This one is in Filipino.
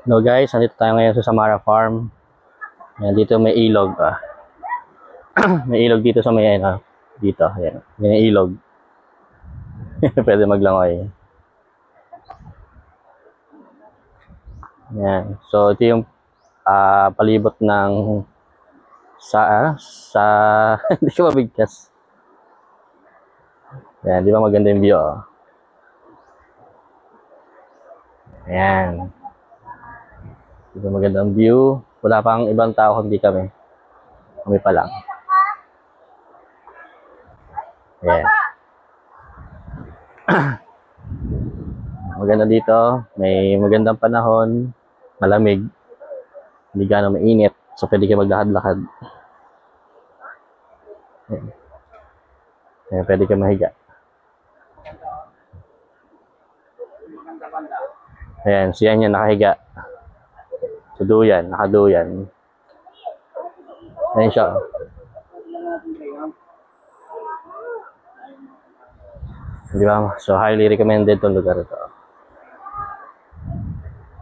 Hello guys, nandito tayo ngayon sa Samara Farm. Ayan, dito may ilog. May ilog dito sa may dito. Ayan, may ilog. Pwede maglangoy. Ayan. So ito yung palibot ng sa hindi ko mabigkas. Ayan, di ba maganda yung view? Oh? Ayan. Dito maganda ang view. Wala pang ibang tao kundi kami. Kami pa lang. Ayan. Maganda dito. May magandang panahon. Malamig. Hindi gano'ng mainit. So pwede kayo maglakad-lakad. Ayan. Ayan, pwede kayo mahiga. Ayan, siya niya nakahiga. So duyan, nakaduyan. Ayan siya. Di ba? So highly recommended itong lugar ito.